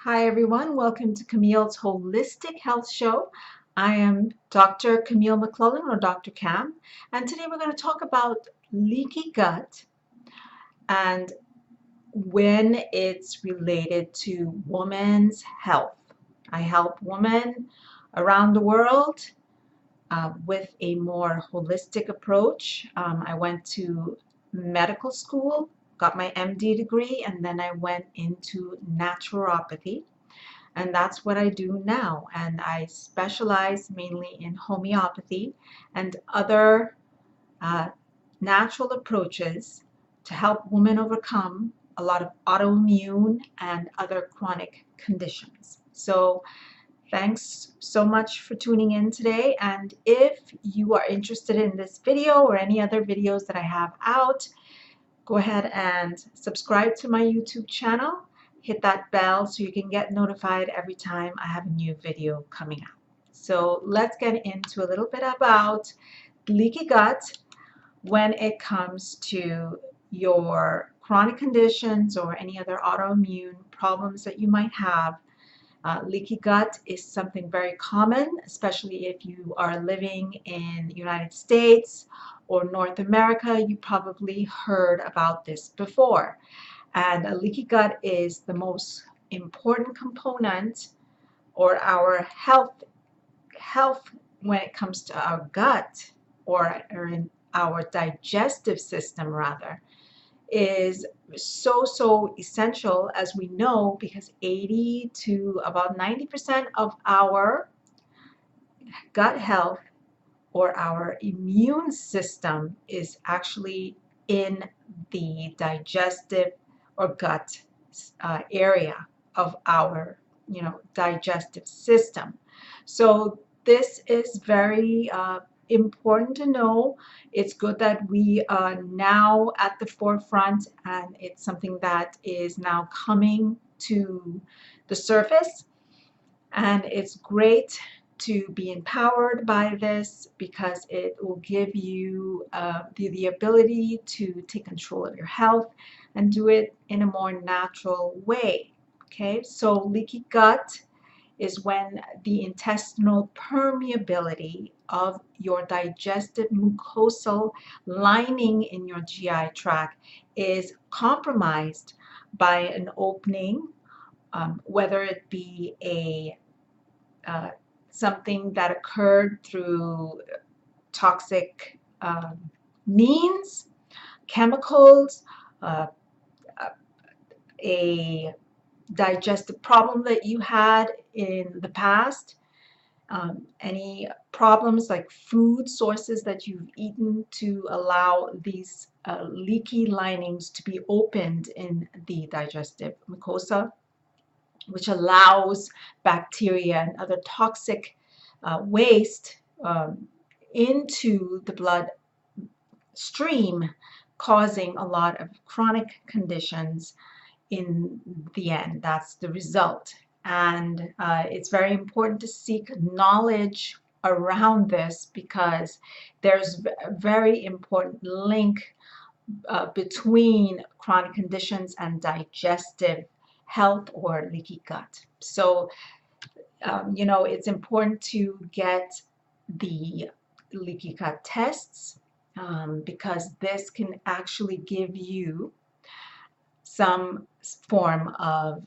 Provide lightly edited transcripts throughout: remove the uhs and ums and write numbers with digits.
Hi everyone, welcome to Camille's Holistic Health Show. I am Dr. Camille McClellan or Dr. Cam, and today we're going to talk about leaky gut and when it's related to women's health. I help women around the world with a more holistic approach. I went to medical school, got my MD degree, and then I went into naturopathy. And that's what I do now. And I specialize mainly in homeopathy and other uh, natural approaches to help women overcome a lot of autoimmune and other chronic conditions. So thanks so much for tuning in today. And if you are interested in this video or any other videos that I have out, go ahead and subscribe to my YouTube channel. Hit that bell so you can get notified every time I have a new video coming out. So let's get into a little bit about leaky gut when it comes to your chronic conditions or any other autoimmune problems that you might have. Leaky gut is something very common, especially if you are living in the United States or North America. You probably heard about this before. And a leaky gut is the most important component or our health when it comes to our gut or in our digestive system rather is so essential, as we know, because 80 to about 90% of our gut health or our immune system is actually in the digestive or gut area of our digestive system. So this is very important to know. It's good that we are now at the forefront, and it's something that is now coming to the surface, and it's great to be empowered by this because it will give you the ability to take control of your health and do it in a more natural way. Okay, so leaky gut is when the intestinal permeability of your digestive mucosal lining in your GI tract is compromised by an opening, whether it be uh, something that occurred through toxic means, chemicals, uh, a digestive problem that you had in the past, any problems like food sources that you've eaten to allow these leaky linings to be opened in the digestive mucosa, which allows bacteria and other toxic waste into the blood stream, causing a lot of chronic conditions in the end. That's the result. And it's very important to seek knowledge around this because there's a very important link between chronic conditions and digestive health or leaky gut. So, it's important to get the leaky gut tests because this can actually give you some form of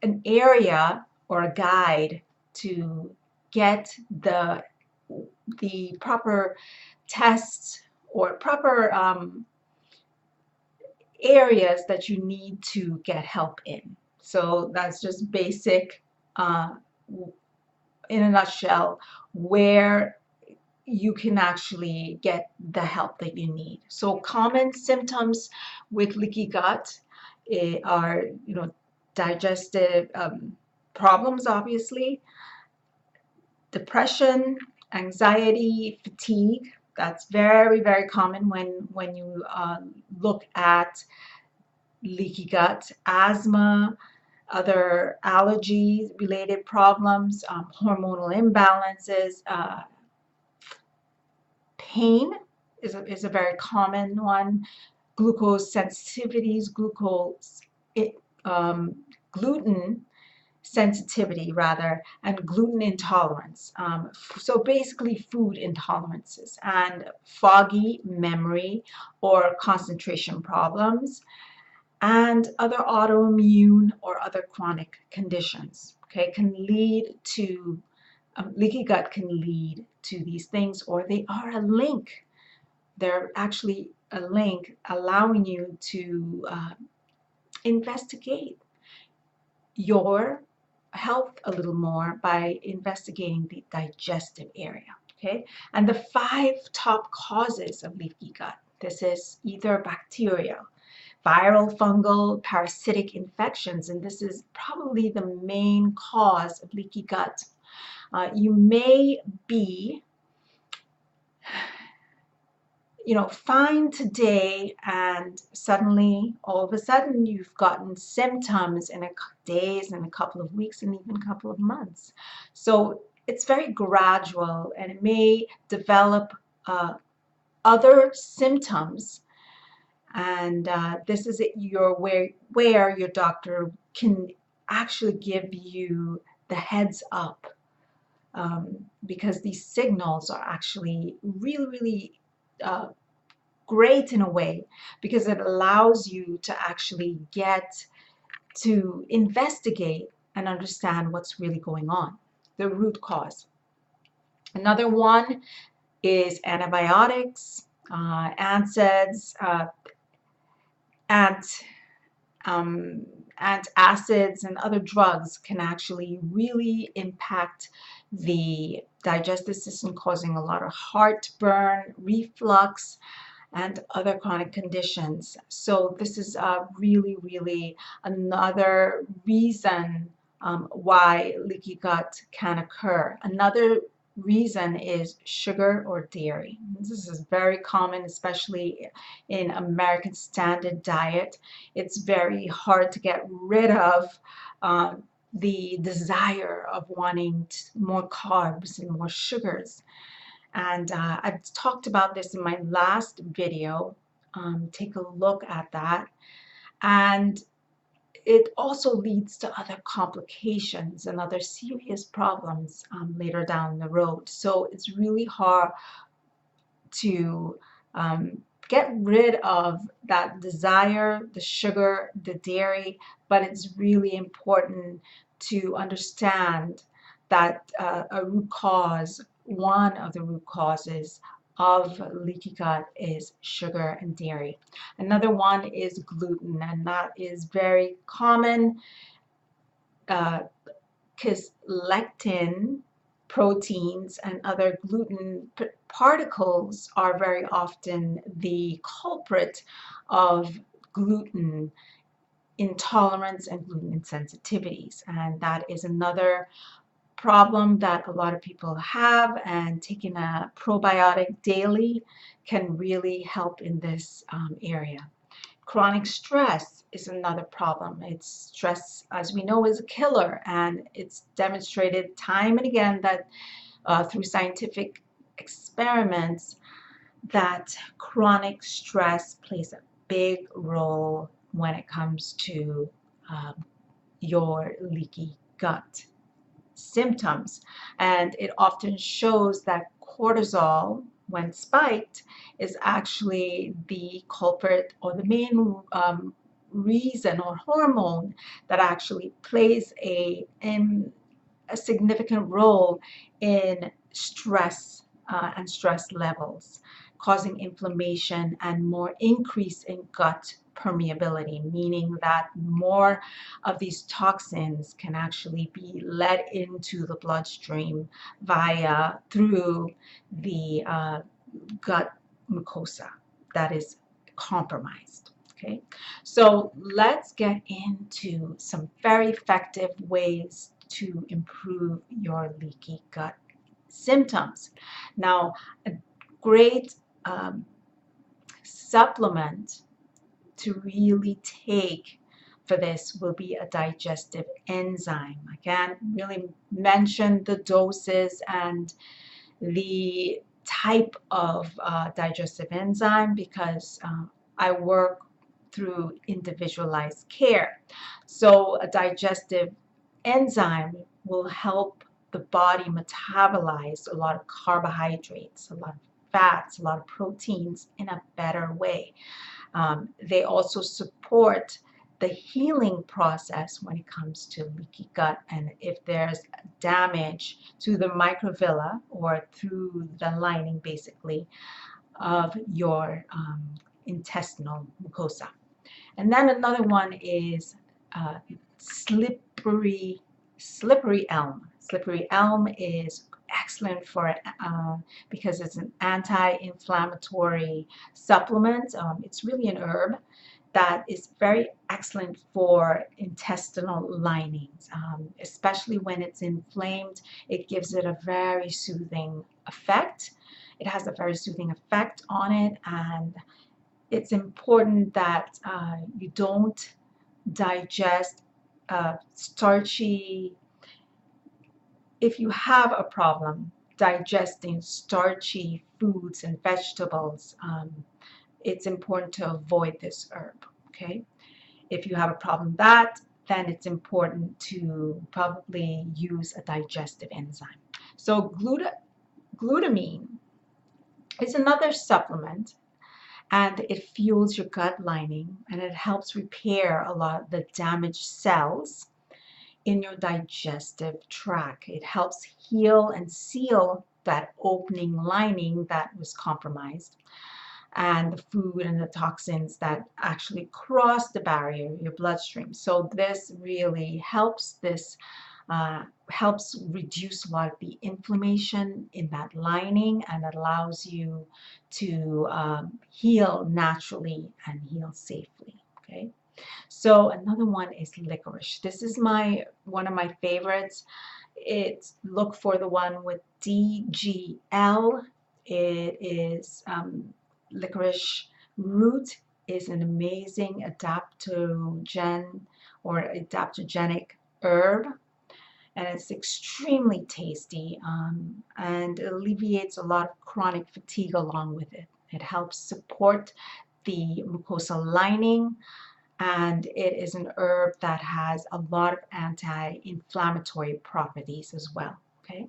an area or a guide to get the proper tests or proper areas that you need to get help in. So that's just basic, in a nutshell, where you can actually get the help that you need. So common symptoms with leaky gut are, digestive problems, obviously, depression, anxiety, fatigue. That's very common when you look at leaky gut, asthma, other allergy related problems, hormonal imbalances, pain is a very common one, glucose sensitivities, gluten sensitivity rather, and gluten intolerance. So basically food intolerances and foggy memory or concentration problems and other autoimmune or other chronic conditions. Okay, can lead to leaky gut can lead to these things, or they are a link. They're actually a link allowing you to investigate your health a little more by investigating the digestive area. Okay, and the 5 top causes of leaky gut. This is either bacterial, viral, fungal, parasitic infections, and this is probably the main cause of leaky gut. You may be fine today, and suddenly, all of a sudden, you've gotten symptoms in a days and a couple of weeks and even a couple of months. So it's very gradual, and it may develop other symptoms. And this is where your doctor can actually give you the heads up, because these signals are actually really, really great in a way, because it allows you to actually get to investigate and understand what's really going on, the root cause. Another one is antibiotics, NSAIDs, antacids, and other drugs can actually really impact the digestive system, causing a lot of heartburn, reflux, and other chronic conditions. So this is really, really another reason why leaky gut can occur. Another reason is sugar or dairy. This is very common, especially in American standard diet. It's very hard to get rid of the desire of wanting more carbs and more sugars. And I've talked about this in my last video. Take a look at that. And it also leads to other complications and other serious problems later down the road. So it's really hard to get rid of that desire, the sugar, the dairy, but it's really important to understand that one of the root causes of leaky gut is sugar and dairy. Another one is gluten, and that is very common because lectin, proteins, and other gluten particles are very often the culprit of gluten intolerance and gluten insensitivities. And that is another problem that a lot of people have, and taking a probiotic daily can really help in this area. Chronic stress is another problem. Stress, as we know, is a killer, and it's demonstrated time and again that through scientific experiments that chronic stress plays a big role when it comes to your leaky gut symptoms. And it often shows that cortisol, when spiked, is actually the culprit or the main reason or hormone that actually plays a significant role in stress and stress levels, causing inflammation and more increase in gut permeability, meaning that more of these toxins can actually be let into the bloodstream through the gut mucosa that is compromised. Okay, so let's get into some very effective ways to improve your leaky gut symptoms. Now, a great supplement to really take for this will be a digestive enzyme. I can't really mention the doses and the type of digestive enzyme because I work through individualized care. So a digestive enzyme will help the body metabolize a lot of carbohydrates, a lot of fats, a lot of proteins in a better way. They also support the healing process when it comes to leaky gut, and if there's damage to the microvilli or through the lining basically of your intestinal mucosa. And then another one is uh, slippery elm. Slippery elm is excellent for because it's an anti-inflammatory supplement. It's really an herb that is very excellent for intestinal linings, especially when it's inflamed. It gives it a very soothing effect. It has a very soothing effect on it, and it's important that you don't digest starchy. If you have a problem digesting starchy foods and vegetables, it's important to avoid this herb. Okay, if you have a problem with that, then it's important to probably use a digestive enzyme. So glutamine is another supplement, and it fuels your gut lining, and it helps repair a lot of the damaged cells in your digestive tract. It helps heal and seal that opening lining that was compromised, and the food and the toxins that actually cross the barrier, your bloodstream. So this really helps helps reduce a lot of the inflammation in that lining, and it allows you to heal naturally and heal safely. Okay, so another one is licorice. This is one of my favorites. Look for the one with DGL. It is licorice root is an amazing adaptogenic herb, and it's extremely tasty, and it alleviates a lot of chronic fatigue along with it. It helps support the mucosal lining, and it is an herb that has a lot of anti-inflammatory properties as well. Okay,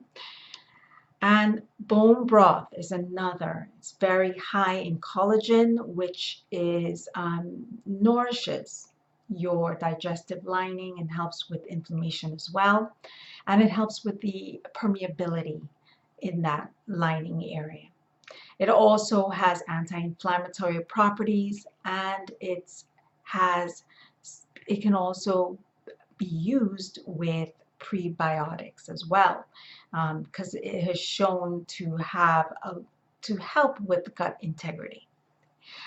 and bone broth is another. It's very high in collagen, which nourishes your digestive lining and helps with inflammation as well. And it helps with the permeability in that lining area. It also has anti-inflammatory properties, and it can also be used with prebiotics as well, because it has shown to help with gut integrity.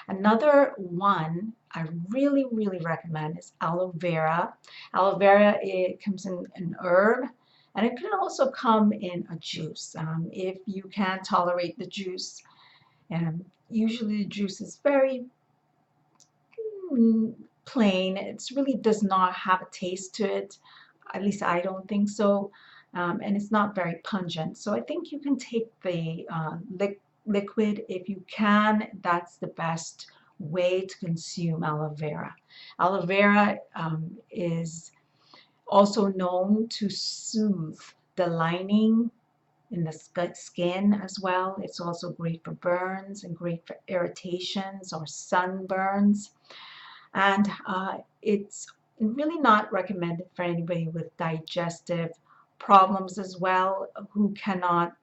Another one I really, really recommend is aloe vera. Aloe vera, it comes in an herb, and it can also come in a juice if you can tolerate the juice. And usually the juice is very plain. It really does not have a taste to it. At least I don't think so. And it's not very pungent. So I think you can take the liquid if you can. That's the best way to consume aloe vera. Aloe vera is also known to soothe the lining in the skin as well. It's also great for burns and great for irritations or sunburns. And it's really not recommended for anybody with digestive problems as well, who cannot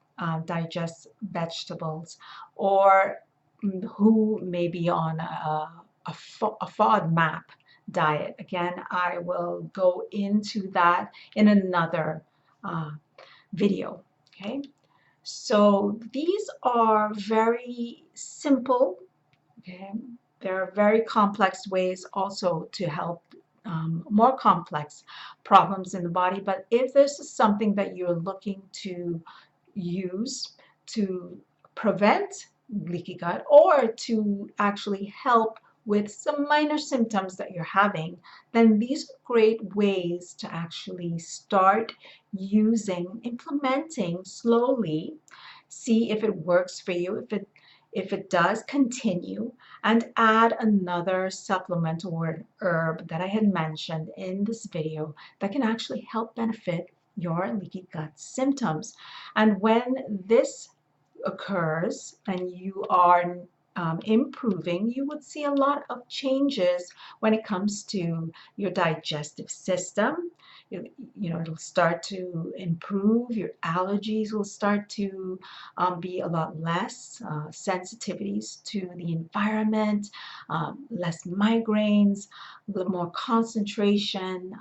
digest vegetables, or who may be on a FODMAP diet. Again, I will go into that in another video. Okay, so these are very simple. Okay, there are very complex ways also to help more complex problems in the body. But if this is something that you're looking to use to prevent leaky gut, or to actually help with some minor symptoms that you're having, then these are great ways to actually start implementing slowly, see if it works for you. If it does, continue and add another supplemental or herb that I had mentioned in this video that can actually help benefit your leaky gut symptoms. And when this occurs and you are improving, you would see a lot of changes when it comes to your digestive system. It'll start to improve. Your allergies will start to be a lot less, sensitivities to the environment, less migraines, a little more concentration,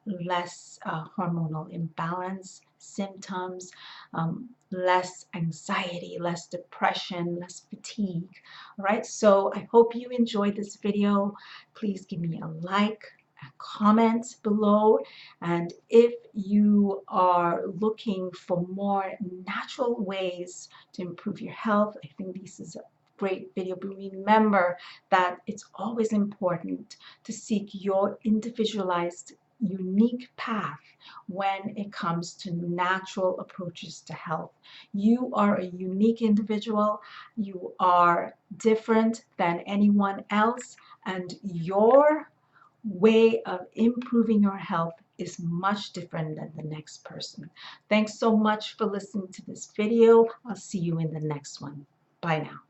less hormonal imbalance symptoms, less anxiety, less depression, less fatigue. All right, so I hope you enjoyed this video. Please give me a like, a comment below, and if you are looking for more natural ways to improve your health, I think this is a great video. But remember that it's always important to seek your individualized unique path when it comes to natural approaches to health. You are a unique individual. You are different than anyone else, and your way of improving your health is much different than the next person. Thanks so much for listening to this video. I'll see you in the next one. Bye now.